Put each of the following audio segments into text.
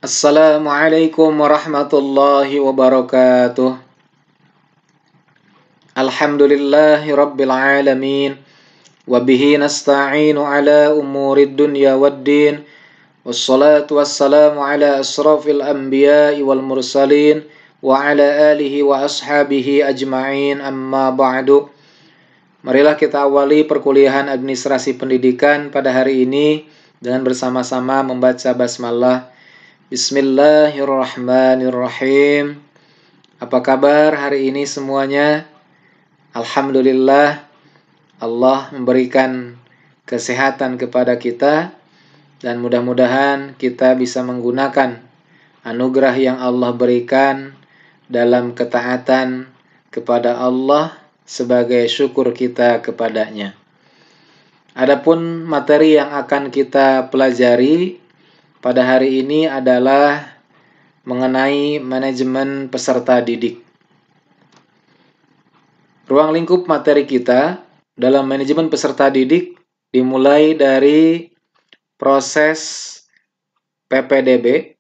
Assalamualaikum warahmatullahi wabarakatuh. Alhamdulillahi rabbil alamin. Wabihi nasta'inu ala umurid dunya waddin. Wassalatu wassalamu ala asrafil anbiya'i wal mursalin. Wa ala alihi wa ashabihi ajma'in, amma ba'du. Marilah kita awali perkuliahan administrasi pendidikan pada hari ini dengan bersama-sama membaca basmalah. Bismillahirrahmanirrahim. Apa kabar hari ini semuanya? Alhamdulillah, Allah memberikan kesehatan kepada kita dan mudah-mudahan kita bisa menggunakan anugerah yang Allah berikan dalam ketaatan kepada Allah sebagai syukur kita kepadanya. Adapun materi yang akan kita pelajari pada hari ini adalah mengenai manajemen peserta didik. Ruang lingkup materi kita dalam manajemen peserta didik dimulai dari proses PPDB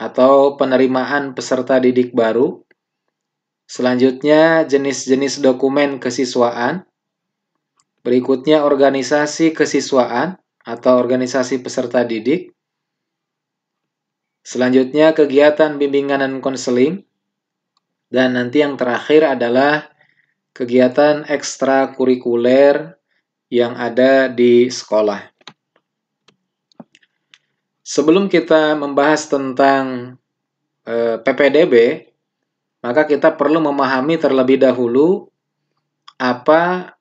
atau penerimaan peserta didik baru. Selanjutnya jenis-jenis dokumen kesiswaan. Berikutnya organisasi kesiswaan atau organisasi peserta didik. Selanjutnya kegiatan bimbingan dan konseling. Dan nanti yang terakhir adalah kegiatan ekstrakurikuler yang ada di sekolah. Sebelum kita membahas tentang PPDB, maka kita perlu memahami terlebih dahulu apa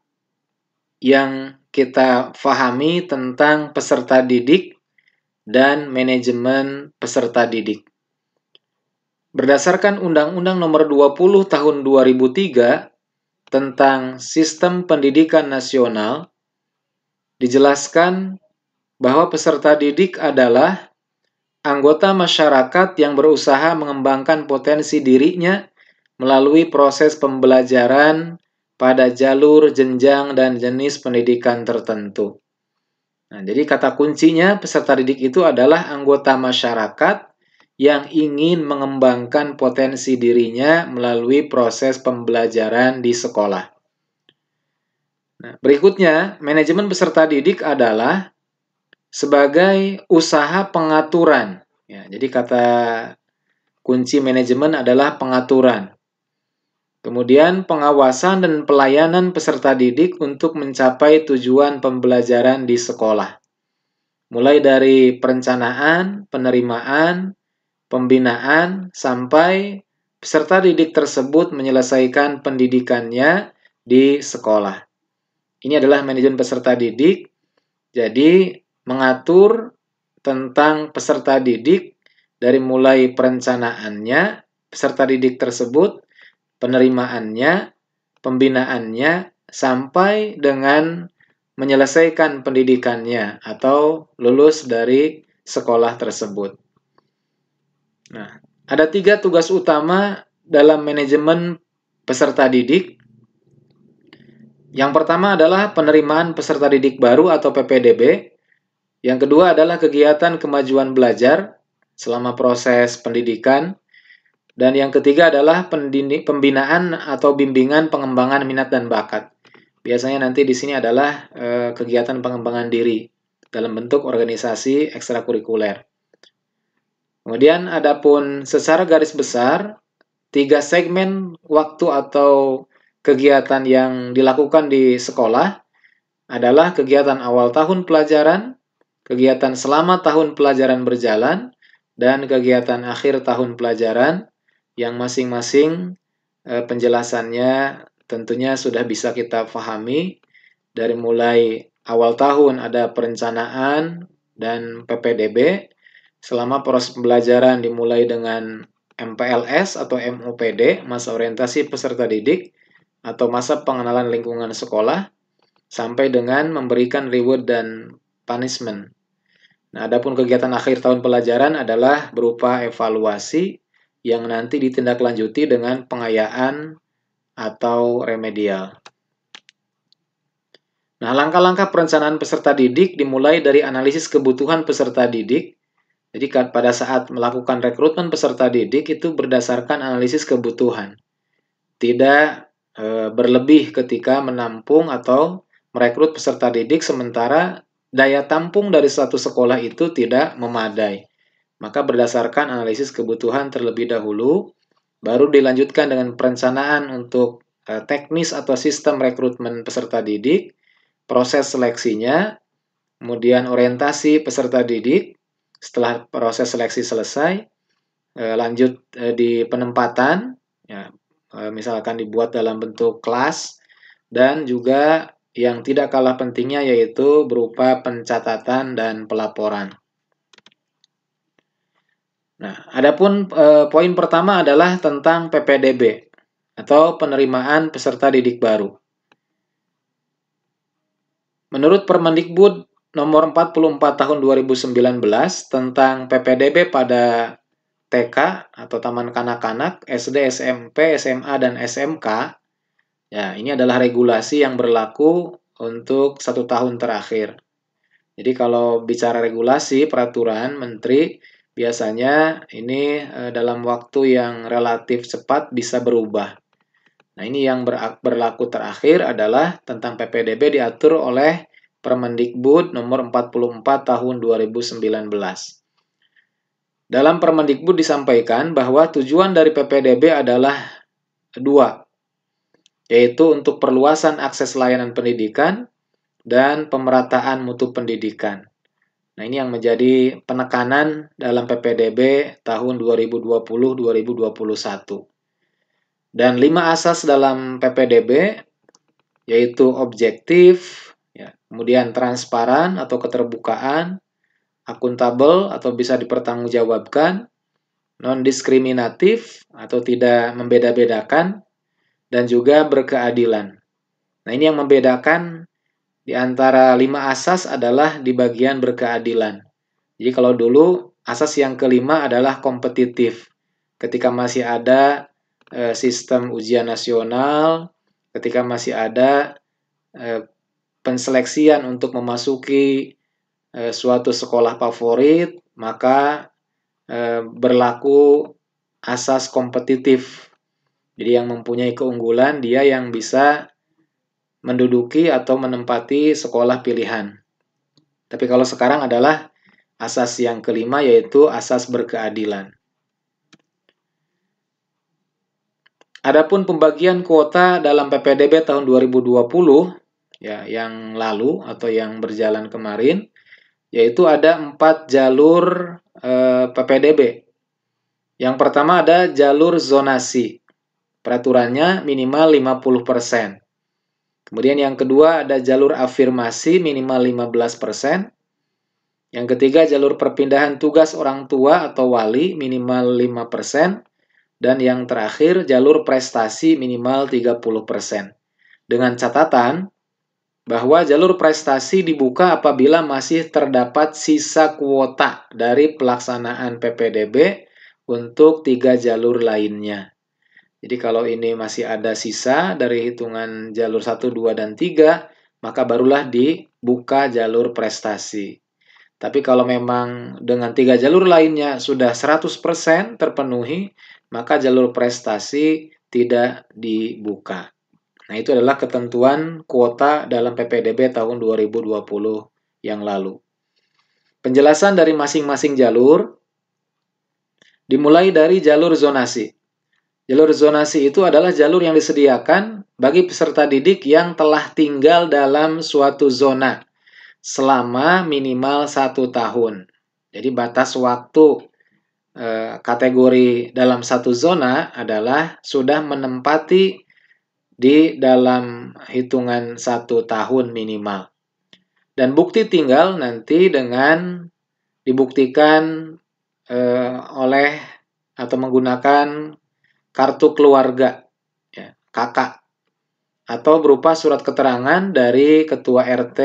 yang kita fahami tentang peserta didik dan manajemen peserta didik. Berdasarkan Undang-Undang Nomor 20 Tahun 2003 tentang Sistem Pendidikan Nasional, dijelaskan bahwa peserta didik adalah anggota masyarakat yang berusaha mengembangkan potensi dirinya melalui proses pembelajaran pada jalur, jenjang, dan jenis pendidikan tertentu. Nah, jadi kata kuncinya peserta didik itu adalah anggota masyarakat yang ingin mengembangkan potensi dirinya melalui proses pembelajaran di sekolah. Nah, berikutnya, manajemen peserta didik adalah sebagai usaha pengaturan. Ya, jadi kata kunci manajemen adalah pengaturan. Kemudian pengawasan dan pelayanan peserta didik untuk mencapai tujuan pembelajaran di sekolah. Mulai dari perencanaan, penerimaan, pembinaan, sampai peserta didik tersebut menyelesaikan pendidikannya di sekolah. Ini adalah manajemen peserta didik. Jadi, mengatur tentang peserta didik dari mulai perencanaannya, peserta didik tersebut, penerimaannya, pembinaannya, sampai dengan menyelesaikan pendidikannya atau lulus dari sekolah tersebut. Nah, ada 3 tugas utama dalam manajemen peserta didik. Yang pertama adalah penerimaan peserta didik baru atau PPDB. Yang kedua adalah kegiatan kemajuan belajar selama proses pendidikan. Dan yang ketiga adalah pembinaan atau bimbingan pengembangan minat dan bakat. Biasanya nanti di sini adalah kegiatan pengembangan diri dalam bentuk organisasi ekstrakurikuler. Kemudian adapun secara garis besar, 3 segmen waktu atau kegiatan yang dilakukan di sekolah adalah kegiatan awal tahun pelajaran, kegiatan selama tahun pelajaran berjalan, dan kegiatan akhir tahun pelajaran yang masing-masing penjelasannya tentunya sudah bisa kita pahami. Dari mulai awal tahun ada perencanaan dan PPDB, selama proses pembelajaran dimulai dengan MPLS atau MOPD, masa orientasi peserta didik, atau masa pengenalan lingkungan sekolah, sampai dengan memberikan reward dan punishment. Nah, adapun kegiatan akhir tahun pelajaran adalah berupa evaluasi yang nanti ditindaklanjuti dengan pengayaan atau remedial. Nah, langkah-langkah perencanaan peserta didik dimulai dari analisis kebutuhan peserta didik Jadi pada saat melakukan rekrutmen peserta didik itu berdasarkan analisis kebutuhan. Tidak berlebih ketika menampung atau merekrut peserta didik sementara daya tampung dari suatu sekolah itu tidak memadai. Maka berdasarkan analisis kebutuhan terlebih dahulu, baru dilanjutkan dengan perencanaan untuk teknis atau sistem rekrutmen peserta didik, proses seleksinya, kemudian orientasi peserta didik. Setelah proses seleksi selesai, lanjut di penempatan, ya, misalkan dibuat dalam bentuk kelas, dan juga yang tidak kalah pentingnya yaitu berupa pencatatan dan pelaporan. Nah, adapun poin pertama adalah tentang PPDB atau penerimaan peserta didik baru. Menurut Permendikbud nomor 44 tahun 2019 tentang PPDB pada TK atau Taman Kanak-Kanak, SD, SMP, SMA, dan SMK, ya ini adalah regulasi yang berlaku untuk 1 tahun terakhir. Jadi kalau bicara regulasi, peraturan menteri, biasanya ini dalam waktu yang relatif cepat bisa berubah. Nah, ini yang berlaku terakhir adalah tentang PPDB diatur oleh Permendikbud nomor 44 tahun 2019. Dalam Permendikbud disampaikan bahwa tujuan dari PPDB adalah 2, yaitu untuk perluasan akses layanan pendidikan dan pemerataan mutu pendidikan. Nah, ini yang menjadi penekanan dalam PPDB tahun 2020-2021. Dan 5 asas dalam PPDB yaitu objektif, ya, kemudian transparan atau keterbukaan, akuntabel atau bisa dipertanggungjawabkan, non-diskriminatif atau tidak membeda-bedakan, dan juga berkeadilan. Nah, ini yang membedakan di antara 5 asas adalah di bagian berkeadilan. Jadi kalau dulu asas yang kelima adalah kompetitif. Ketika masih ada sistem ujian nasional, ketika masih ada penseleksian untuk memasuki suatu sekolah favorit, maka berlaku asas kompetitif. Jadi yang mempunyai keunggulan dia yang bisa menduduki atau menempati sekolah pilihan. Tapi kalau sekarang adalah asas yang kelima yaitu asas berkeadilan. Adapun pembagian kuota dalam PPDB tahun 2020 ya yang lalu atau yang berjalan kemarin, yaitu ada 4 jalur PPDB. Yang pertama ada jalur zonasi. Peraturannya minimal 50%. Kemudian yang kedua ada jalur afirmasi minimal 15%. Yang ketiga jalur perpindahan tugas orang tua atau wali minimal 5%. Dan yang terakhir, jalur prestasi minimal 30%. Dengan catatan bahwa jalur prestasi dibuka apabila masih terdapat sisa kuota dari pelaksanaan PPDB untuk 3 jalur lainnya. Jadi kalau ini masih ada sisa dari hitungan jalur 1, 2, dan 3, maka barulah dibuka jalur prestasi. Tapi kalau memang dengan 3 jalur lainnya sudah 100% terpenuhi, maka jalur prestasi tidak dibuka. Nah, itu adalah ketentuan kuota dalam PPDB tahun 2020 yang lalu. Penjelasan dari masing-masing jalur dimulai dari jalur zonasi. Jalur zonasi itu adalah jalur yang disediakan bagi peserta didik yang telah tinggal dalam suatu zona selama minimal 1 tahun. Jadi batas waktu kategori dalam satu zona adalah sudah menempati di dalam hitungan 1 tahun minimal. Dan bukti tinggal nanti dengan dibuktikan oleh atau menggunakan kartu keluarga, ya, KK, atau berupa surat keterangan dari ketua RT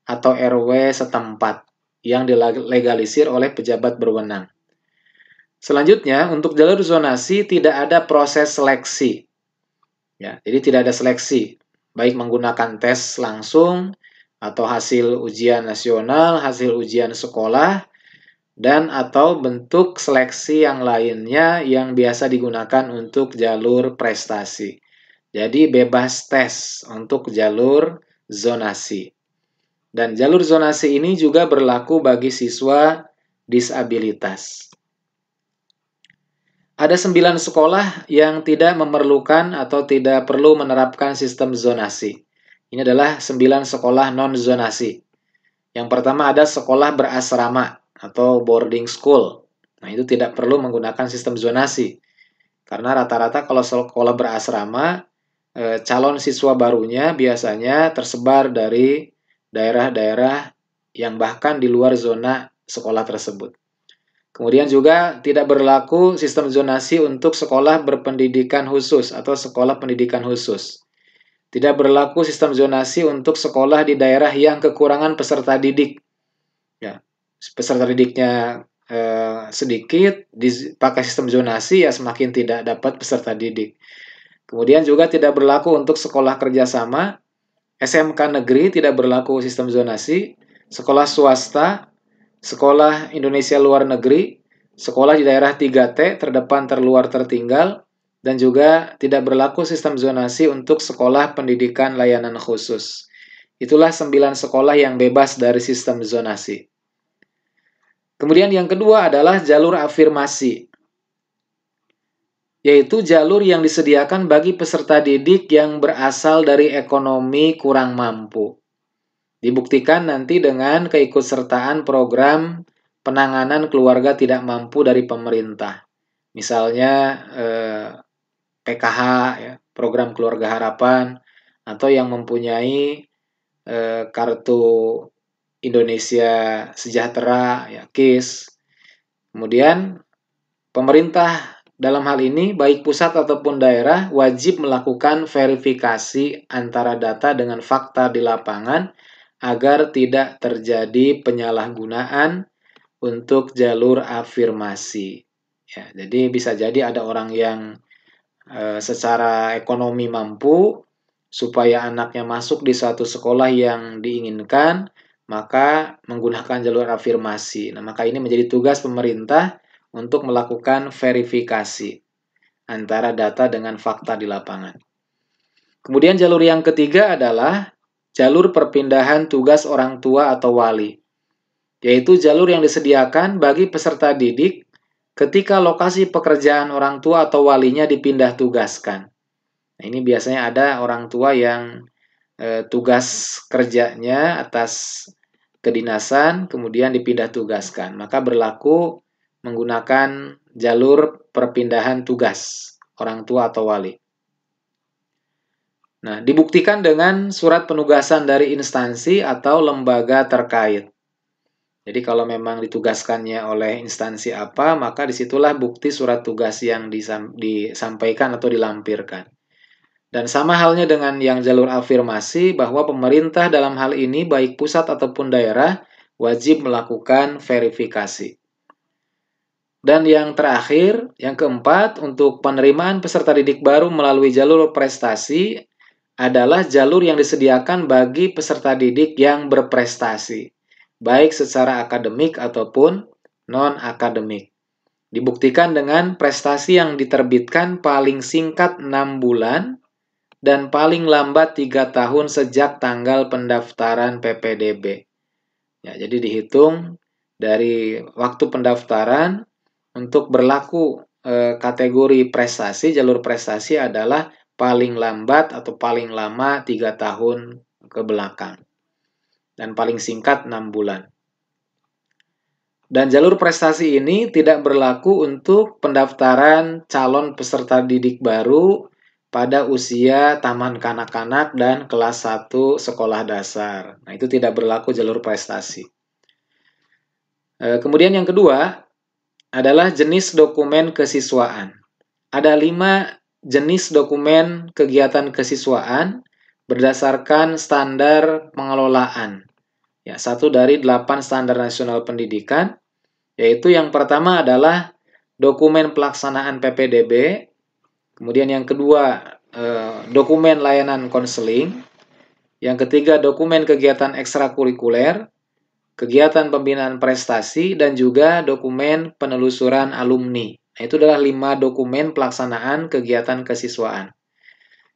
atau RW setempat yang dilegalisir oleh pejabat berwenang. Selanjutnya, untuk jalur zonasi tidak ada proses seleksi. Ya, jadi tidak ada seleksi, baik menggunakan tes langsung atau hasil ujian nasional, hasil ujian sekolah, dan atau bentuk seleksi yang lainnya yang biasa digunakan untuk jalur prestasi. Jadi bebas tes untuk jalur zonasi. Dan jalur zonasi ini juga berlaku bagi siswa disabilitas. Ada 9 sekolah yang tidak memerlukan atau tidak perlu menerapkan sistem zonasi. Ini adalah 9 sekolah non-zonasi. Yang pertama ada sekolah berasrama atau boarding school. Nah, itu tidak perlu menggunakan sistem zonasi. Karena rata-rata kalau sekolah berasrama, calon siswa barunya biasanya tersebar dari daerah-daerah yang bahkan di luar zona sekolah tersebut. Kemudian juga tidak berlaku sistem zonasi untuk sekolah berpendidikan khusus atau sekolah pendidikan khusus. Tidak berlaku sistem zonasi untuk sekolah di daerah yang kekurangan peserta didik. Ya, peserta didiknya sedikit, dipakai sistem zonasi ya semakin tidak dapat peserta didik. Kemudian juga tidak berlaku untuk sekolah kerjasama, SMK negeri tidak berlaku sistem zonasi, sekolah swasta, sekolah Indonesia luar negeri, sekolah di daerah 3T, terdepan, terluar, tertinggal, dan juga tidak berlaku sistem zonasi untuk sekolah pendidikan layanan khusus. Itulah 9 sekolah yang bebas dari sistem zonasi. Kemudian yang kedua adalah jalur afirmasi, yaitu jalur yang disediakan bagi peserta didik yang berasal dari ekonomi kurang mampu. Dibuktikan nanti dengan keikutsertaan program penanganan keluarga tidak mampu dari pemerintah. Misalnya PKH, ya, program keluarga harapan, atau yang mempunyai kartu Indonesia Sejahtera, ya, KIS. Kemudian pemerintah dalam hal ini, baik pusat ataupun daerah, wajib melakukan verifikasi antara data dengan fakta di lapangan agar tidak terjadi penyalahgunaan untuk jalur afirmasi. Ya, jadi bisa jadi ada orang yang secara ekonomi mampu, supaya anaknya masuk di suatu sekolah yang diinginkan, maka menggunakan jalur afirmasi. Nah, maka ini menjadi tugas pemerintah untuk melakukan verifikasi antara data dengan fakta di lapangan. Kemudian jalur yang ketiga adalah jalur perpindahan tugas orang tua atau wali, yaitu jalur yang disediakan bagi peserta didik ketika lokasi pekerjaan orang tua atau walinya dipindah tugaskan. Nah, ini biasanya ada orang tua yang tugas kerjanya atas kedinasan kemudian dipindah tugaskan, maka berlaku menggunakan jalur perpindahan tugas orang tua atau wali. Nah, dibuktikan dengan surat penugasan dari instansi atau lembaga terkait. Jadi kalau memang ditugaskannya oleh instansi apa, maka disitulah bukti surat tugas yang disampaikan atau dilampirkan. Dan sama halnya dengan yang jalur afirmasi, bahwa pemerintah dalam hal ini, baik pusat ataupun daerah, wajib melakukan verifikasi. Dan yang terakhir, yang keempat, untuk penerimaan peserta didik baru melalui jalur prestasi, adalah jalur yang disediakan bagi peserta didik yang berprestasi, baik secara akademik ataupun non-akademik. Dibuktikan dengan prestasi yang diterbitkan paling singkat 6 bulan dan paling lambat 3 tahun sejak tanggal pendaftaran PPDB. Ya, jadi dihitung dari waktu pendaftaran untuk berlaku kategori prestasi, jalur prestasi adalah paling lambat atau paling lama 3 tahun ke belakang. Dan paling singkat 6 bulan. Dan jalur prestasi ini tidak berlaku untuk pendaftaran calon peserta didik baru pada usia taman kanak-kanak dan kelas 1 sekolah dasar. Nah, itu tidak berlaku jalur prestasi. Kemudian yang kedua adalah jenis dokumen kesiswaan. Ada 5 jenis dokumen kegiatan kesiswaan berdasarkan standar pengelolaan. Ya, 1 dari 8 standar nasional pendidikan, yaitu yang pertama adalah dokumen pelaksanaan PPDB, kemudian yang kedua dokumen layanan konseling, yang ketiga dokumen kegiatan ekstrakurikuler, kegiatan pembinaan prestasi, dan juga dokumen penelusuran alumni. Nah, itu adalah 5 dokumen pelaksanaan kegiatan kesiswaan.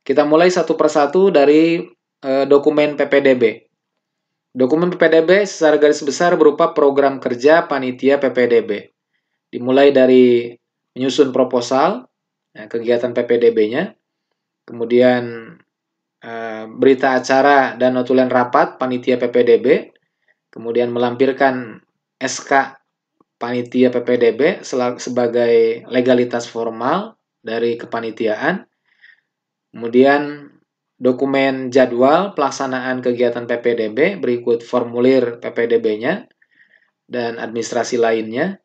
Kita mulai satu persatu dari dokumen PPDB. Dokumen PPDB secara garis besar berupa program kerja panitia PPDB. Dimulai dari menyusun proposal, kegiatan PPDB-nya, kemudian berita acara dan notulen rapat panitia PPDB, kemudian melampirkan SK panitia PPDB sebagai legalitas formal dari kepanitiaan, kemudian dokumen jadwal pelaksanaan kegiatan PPDB berikut formulir PPDB-nya dan administrasi lainnya.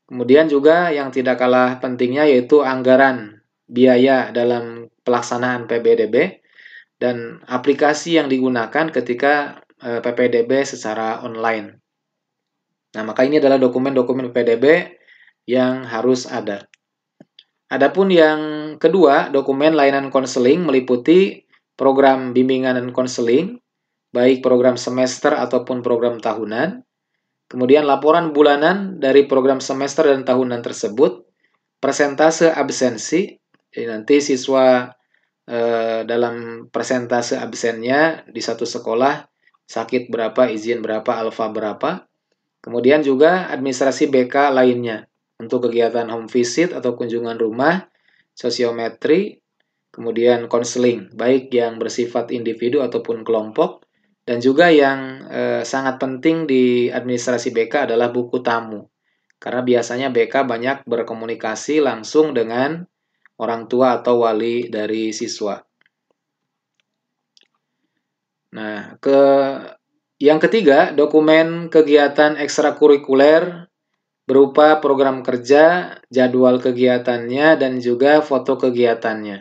Kemudian juga yang tidak kalah pentingnya yaitu anggaran biaya dalam pelaksanaan PPDB dan aplikasi yang digunakan ketika PPDB secara online. Nah, maka ini adalah dokumen-dokumen PPDB yang harus ada. Adapun yang kedua, dokumen layanan konseling meliputi program bimbingan dan konseling, baik program semester ataupun program tahunan, kemudian laporan bulanan dari program semester dan tahunan tersebut, persentase absensi, jadi nanti siswa dalam persentase absennya di satu sekolah, sakit berapa, izin berapa, alfa berapa, kemudian juga administrasi BK lainnya, untuk kegiatan home visit atau kunjungan rumah, sosiometri, kemudian konseling, baik yang bersifat individu ataupun kelompok, dan juga yang sangat penting di administrasi BK adalah buku tamu. Karena biasanya BK banyak berkomunikasi langsung dengan orang tua atau wali dari siswa. Nah, yang ketiga, dokumen kegiatan ekstrakurikuler berupa program kerja, jadwal kegiatannya, dan juga foto kegiatannya.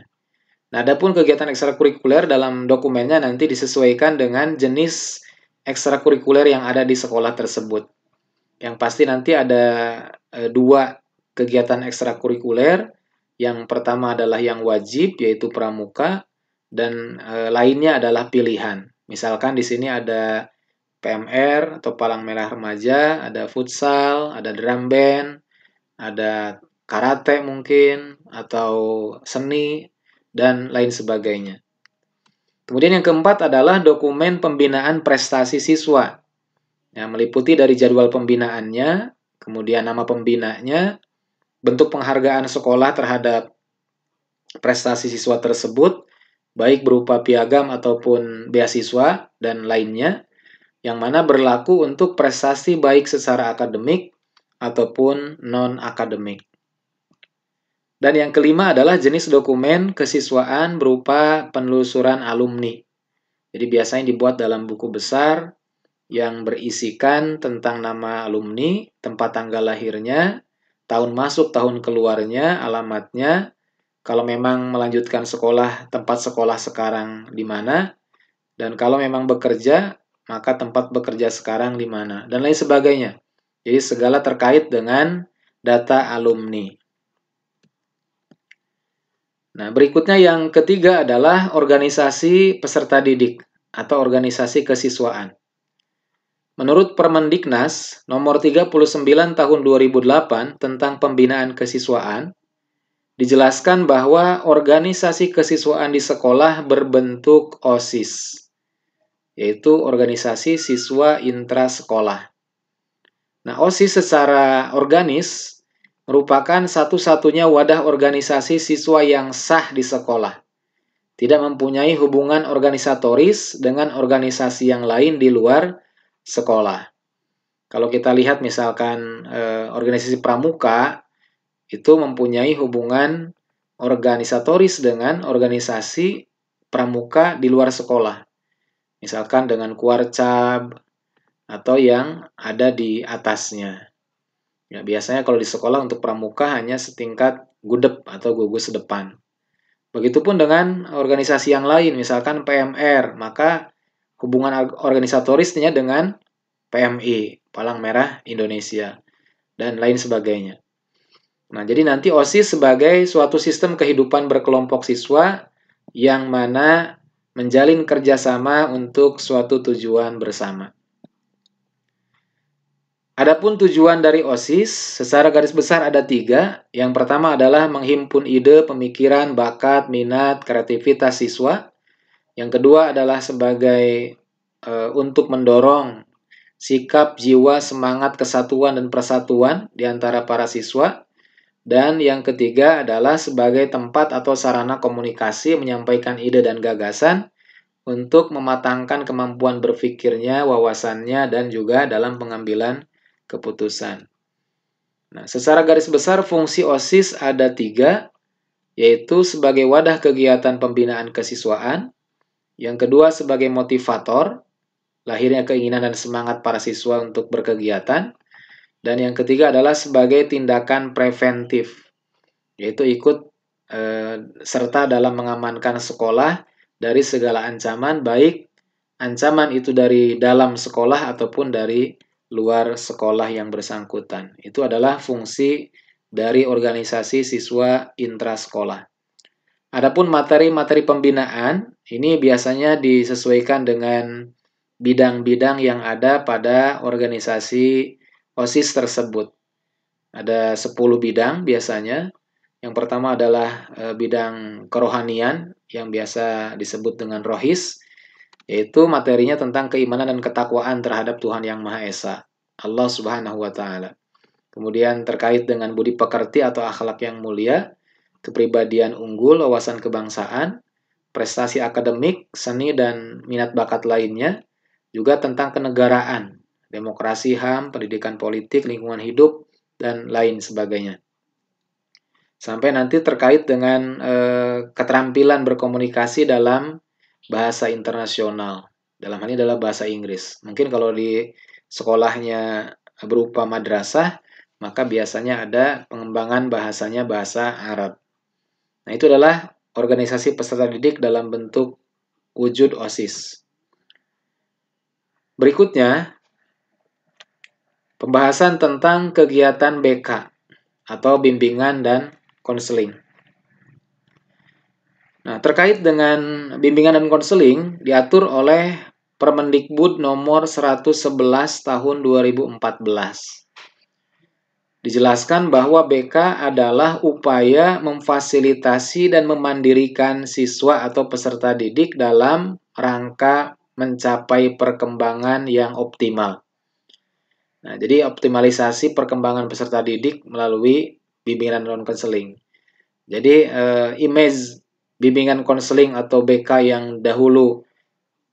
Nah, adapun kegiatan ekstrakurikuler dalam dokumennya nanti disesuaikan dengan jenis ekstrakurikuler yang ada di sekolah tersebut. Yang pasti nanti ada 2 kegiatan ekstrakurikuler. Yang pertama adalah yang wajib, yaitu pramuka, dan lainnya adalah pilihan. Misalkan di sini ada PMR atau Palang Merah Remaja, ada futsal, ada drum band, ada karate mungkin, atau seni, dan lain sebagainya. Kemudian yang keempat adalah dokumen pembinaan prestasi siswa, yang meliputi dari jadwal pembinaannya, kemudian nama pembinanya, bentuk penghargaan sekolah terhadap prestasi siswa tersebut, baik berupa piagam ataupun beasiswa dan lainnya, yang mana berlaku untuk prestasi baik secara akademik ataupun non-akademik. Dan yang kelima adalah jenis dokumen kesiswaan berupa penelusuran alumni. Jadi biasanya dibuat dalam buku besar yang berisikan tentang nama alumni, tempat tanggal lahirnya, tahun masuk, tahun keluarnya, alamatnya, kalau memang melanjutkan sekolah, tempat sekolah sekarang di mana, dan kalau memang bekerja, maka tempat bekerja sekarang di mana, dan lain sebagainya. Jadi segala terkait dengan data alumni. Nah, berikutnya yang ketiga adalah organisasi peserta didik atau organisasi kesiswaan. Menurut Permendiknas nomor 39 tahun 2008 tentang pembinaan kesiswaan, dijelaskan bahwa organisasi kesiswaan di sekolah berbentuk OSIS, yaitu organisasi siswa intrasekolah. Nah, OSIS secara organis merupakan satu-satunya wadah organisasi siswa yang sah di sekolah. Tidak mempunyai hubungan organisatoris dengan organisasi yang lain di luar sekolah. Kalau kita lihat misalkan organisasi pramuka itu mempunyai hubungan organisatoris dengan organisasi pramuka di luar sekolah. Misalkan dengan kuarcab atau yang ada di atasnya. Ya, biasanya kalau di sekolah untuk pramuka hanya setingkat gudep atau gugus depan. Begitupun dengan organisasi yang lain, misalkan PMR, maka hubungan organisatorisnya dengan PMI, Palang Merah Indonesia, dan lain sebagainya. Nah, jadi nanti OSIS sebagai suatu sistem kehidupan berkelompok siswa yang mana menjalin kerjasama untuk suatu tujuan bersama. Adapun tujuan dari OSIS, secara garis besar ada 3. Yang pertama adalah menghimpun ide, pemikiran, bakat, minat, kreativitas siswa. Yang kedua adalah sebagai untuk mendorong sikap, jiwa, semangat, kesatuan, dan persatuan di antara para siswa. Dan yang ketiga adalah sebagai tempat atau sarana komunikasi menyampaikan ide dan gagasan untuk mematangkan kemampuan berpikirnya, wawasannya, dan juga dalam pengambilan keputusan. Nah, secara garis besar fungsi OSIS ada 3, yaitu sebagai wadah kegiatan pembinaan kesiswaan, yang kedua sebagai motivator, lahirnya keinginan dan semangat para siswa untuk berkegiatan, dan yang ketiga adalah sebagai tindakan preventif, yaitu ikut serta dalam mengamankan sekolah dari segala ancaman, baik ancaman itu dari dalam sekolah ataupun dari luar sekolah yang bersangkutan. Itu adalah fungsi dari organisasi siswa intrasekolah. Adapun materi-materi pembinaan, ini biasanya disesuaikan dengan bidang-bidang yang ada pada organisasi OSIS tersebut. Ada 10 bidang biasanya. Yang pertama adalah bidang kerohanian yang biasa disebut dengan rohis, yaitu materinya tentang keimanan dan ketakwaan terhadap Tuhan Yang Maha Esa, Allah Subhanahu wa taala. Kemudian terkait dengan budi pekerti atau akhlak yang mulia, kepribadian unggul, wawasan kebangsaan, prestasi akademik, seni dan minat bakat lainnya, juga tentang kenegaraan, demokrasi, HAM, pendidikan politik, lingkungan hidup, dan lain sebagainya. Sampai nanti terkait dengan keterampilan berkomunikasi dalam bahasa internasional. Dalam hal ini adalah bahasa Inggris. Mungkin kalau di sekolahnya berupa madrasah, maka biasanya ada pengembangan bahasanya bahasa Arab. Nah, itu adalah organisasi peserta didik dalam bentuk wujud OSIS. Berikutnya, pembahasan tentang kegiatan BK atau bimbingan dan konseling. Nah, terkait dengan bimbingan dan konseling diatur oleh Permendikbud nomor 111 tahun 2014. Dijelaskan bahwa BK adalah upaya memfasilitasi dan memandirikan siswa atau peserta didik dalam rangka mencapai perkembangan yang optimal. Nah, jadi optimalisasi perkembangan peserta didik melalui bimbingan dan konseling. Jadi image bimbingan konseling atau BK yang dahulu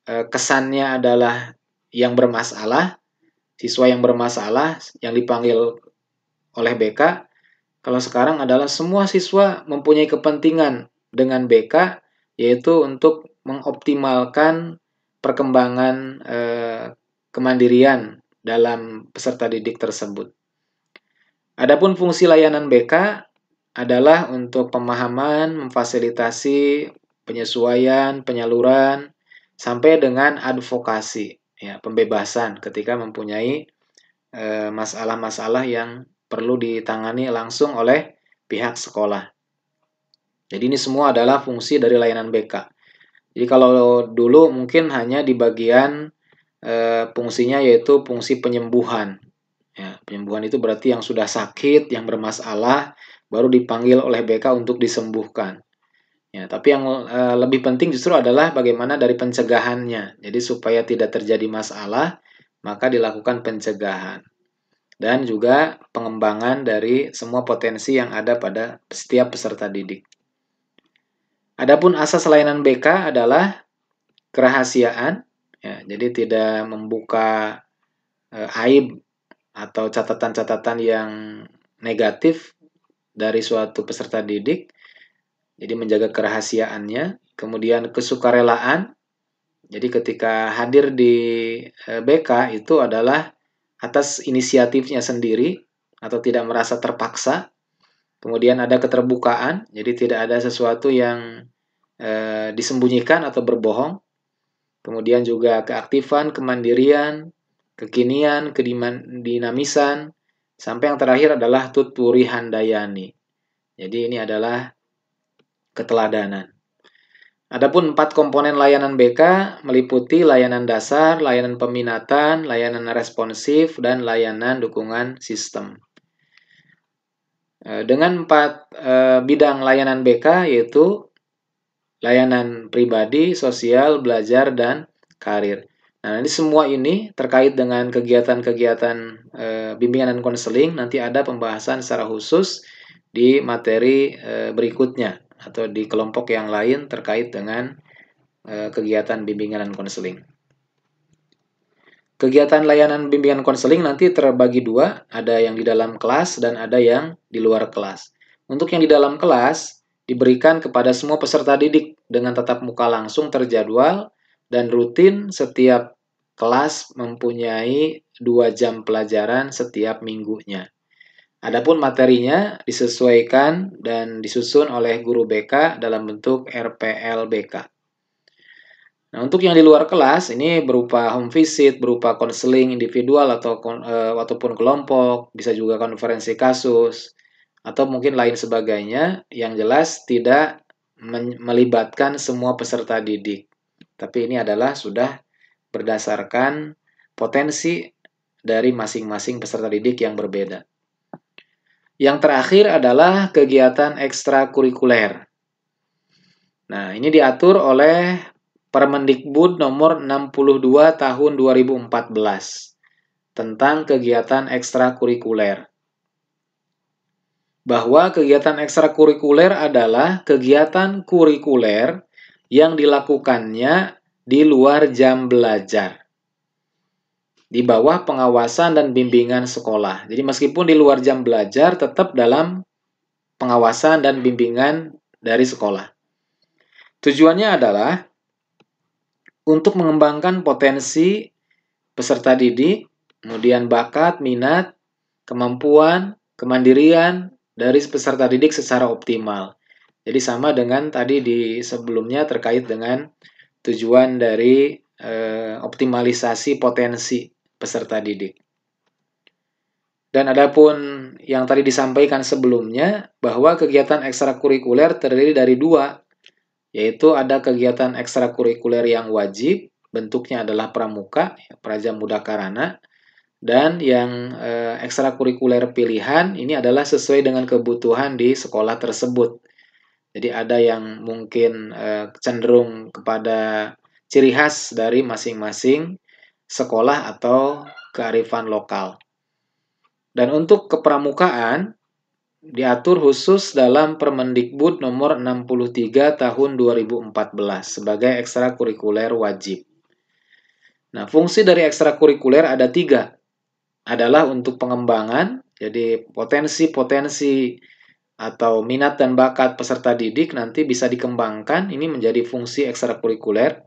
kesannya adalah yang bermasalah, siswa yang bermasalah yang dipanggil oleh BK. Kalau sekarang adalah semua siswa mempunyai kepentingan dengan BK, yaitu untuk mengoptimalkan perkembangan kemandirian dalam peserta didik tersebut. Adapun fungsi layanan BK adalah untuk pemahaman, memfasilitasi penyesuaian, penyaluran, sampai dengan advokasi, ya, pembebasan ketika mempunyai masalah-masalah yang perlu ditangani langsung oleh pihak sekolah. Jadi ini semua adalah fungsi dari layanan BK. Jadi kalau dulu mungkin hanya di bagian fungsinya yaitu fungsi penyembuhan. Ya, penyembuhan itu berarti yang sudah sakit, yang bermasalah, baru dipanggil oleh BK untuk disembuhkan. Ya, tapi yang lebih penting justru adalah bagaimana dari pencegahannya. Jadi supaya tidak terjadi masalah, maka dilakukan pencegahan. Dan juga pengembangan dari semua potensi yang ada pada setiap peserta didik. Adapun asas layanan BK adalah kerahasiaan, ya, jadi tidak membuka aib atau catatan-catatan yang negatif dari suatu peserta didik, jadi menjaga kerahasiaannya. Kemudian kesukarelaan, jadi ketika hadir di BK itu adalah atas inisiatifnya sendiri atau tidak merasa terpaksa. Kemudian ada keterbukaan, jadi tidak ada sesuatu yang disembunyikan atau berbohong. Kemudian juga keaktifan, kemandirian, kekinian, kedinamisan, sampai yang terakhir adalah tutpuri handayani. Jadi ini adalah keteladanan. Adapun 4 komponen layanan BK meliputi layanan dasar, layanan peminatan, layanan responsif, dan layanan dukungan sistem. Dengan 4 bidang layanan BK yaitu layanan pribadi, sosial, belajar, dan karir. Nah, nanti semua ini terkait dengan kegiatan-kegiatan bimbingan dan konseling, nanti ada pembahasan secara khusus di materi berikutnya atau di kelompok yang lain terkait dengan kegiatan bimbingan dan konseling. Kegiatan layanan bimbingan konseling nanti terbagi dua, ada yang di dalam kelas dan ada yang di luar kelas. Untuk yang di dalam kelas, diberikan kepada semua peserta didik dengan tatap muka langsung terjadwal dan rutin setiap kelas mempunyai 2 jam pelajaran setiap minggunya. Adapun materinya disesuaikan dan disusun oleh guru BK dalam bentuk RPL BK. Nah, untuk yang di luar kelas ini berupa home visit, berupa konseling individual ataupun kelompok, bisa juga konferensi kasus, atau mungkin lain sebagainya yang jelas tidak melibatkan semua peserta didik. Tapi ini adalah sudah berdasarkan potensi dari masing-masing peserta didik yang berbeda. Yang terakhir adalah kegiatan ekstrakurikuler. Nah, ini diatur oleh Permendikbud nomor 62 tahun 2014 tentang kegiatan ekstrakurikuler. Bahwa kegiatan ekstrakurikuler adalah kegiatan kurikuler yang dilakukannya di luar jam belajar, di bawah pengawasan dan bimbingan sekolah. Jadi meskipun di luar jam belajar, tetap dalam pengawasan dan bimbingan dari sekolah. Tujuannya adalah untuk mengembangkan potensi peserta didik, kemudian bakat, minat, kemampuan, kemandirian dari peserta didik secara optimal. Jadi sama dengan tadi di sebelumnya terkait dengan tujuan dari optimalisasi potensi peserta didik. Dan adapun yang tadi disampaikan sebelumnya, bahwa kegiatan ekstrakurikuler terdiri dari 2, yaitu ada kegiatan ekstrakurikuler yang wajib, bentuknya adalah pramuka, Praja Muda Karana, dan yang ekstrakurikuler pilihan ini adalah sesuai dengan kebutuhan di sekolah tersebut. Jadi ada yang mungkin cenderung kepada ciri khas dari masing-masing sekolah atau kearifan lokal. Dan untuk kepramukaan, diatur khusus dalam Permendikbud nomor 63 tahun 2014 sebagai ekstrakurikuler wajib. Nah, fungsi dari ekstrakurikuler ada 3. Adalah untuk pengembangan, jadi potensi-potensi atau minat dan bakat peserta didik nanti bisa dikembangkan, ini menjadi fungsi ekstrakurikuler.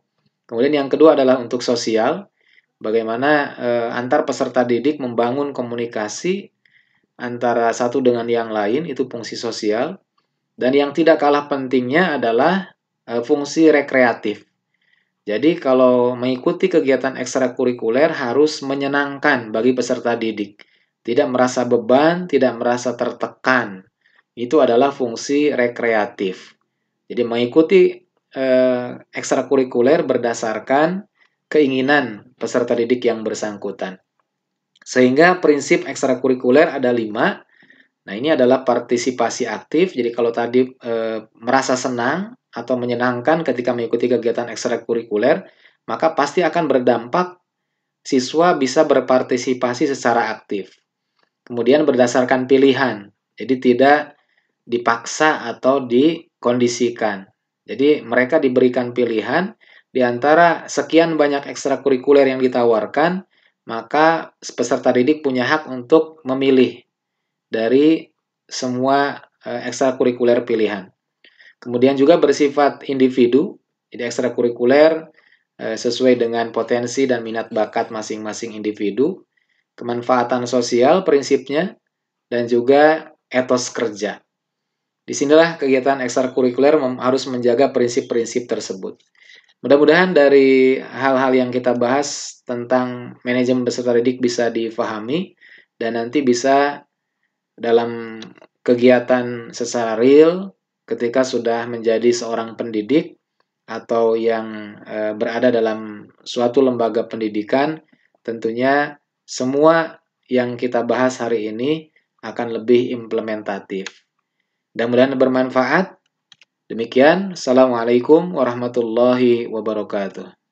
Kemudian yang kedua adalah untuk sosial, bagaimana antar peserta didik membangun komunikasi antara satu dengan yang lain, itu fungsi sosial. Dan yang tidak kalah pentingnya adalah fungsi rekreatif. Jadi kalau mengikuti kegiatan ekstrakurikuler harus menyenangkan bagi peserta didik. Tidak merasa beban, tidak merasa tertekan. Itu adalah fungsi rekreatif. Jadi mengikuti ekstrakurikuler berdasarkan keinginan peserta didik yang bersangkutan. Sehingga prinsip ekstrakurikuler ada 5. Nah, ini adalah partisipasi aktif. Jadi kalau tadi merasa senang atau menyenangkan ketika mengikuti kegiatan ekstrakurikuler, maka pasti akan berdampak siswa bisa berpartisipasi secara aktif. Kemudian berdasarkan pilihan. Jadi tidak dipaksa atau dikondisikan. Jadi mereka diberikan pilihan di antara sekian banyak ekstrakurikuler yang ditawarkan, maka peserta didik punya hak untuk memilih dari semua ekstrakurikuler pilihan. Kemudian juga bersifat individu, jadi ekstrakurikuler sesuai dengan potensi dan minat bakat masing-masing individu, kemanfaatan sosial prinsipnya, dan juga etos kerja. Disinilah kegiatan ekstrakurikuler harus menjaga prinsip-prinsip tersebut. Mudah-mudahan dari hal-hal yang kita bahas tentang manajemen peserta didik bisa difahami dan nanti bisa dalam kegiatan secara real ketika sudah menjadi seorang pendidik atau yang berada dalam suatu lembaga pendidikan, tentunya semua yang kita bahas hari ini akan lebih implementatif. Mudah-mudahan bermanfaat. Demikian, Assalamualaikum warahmatullahi wabarakatuh.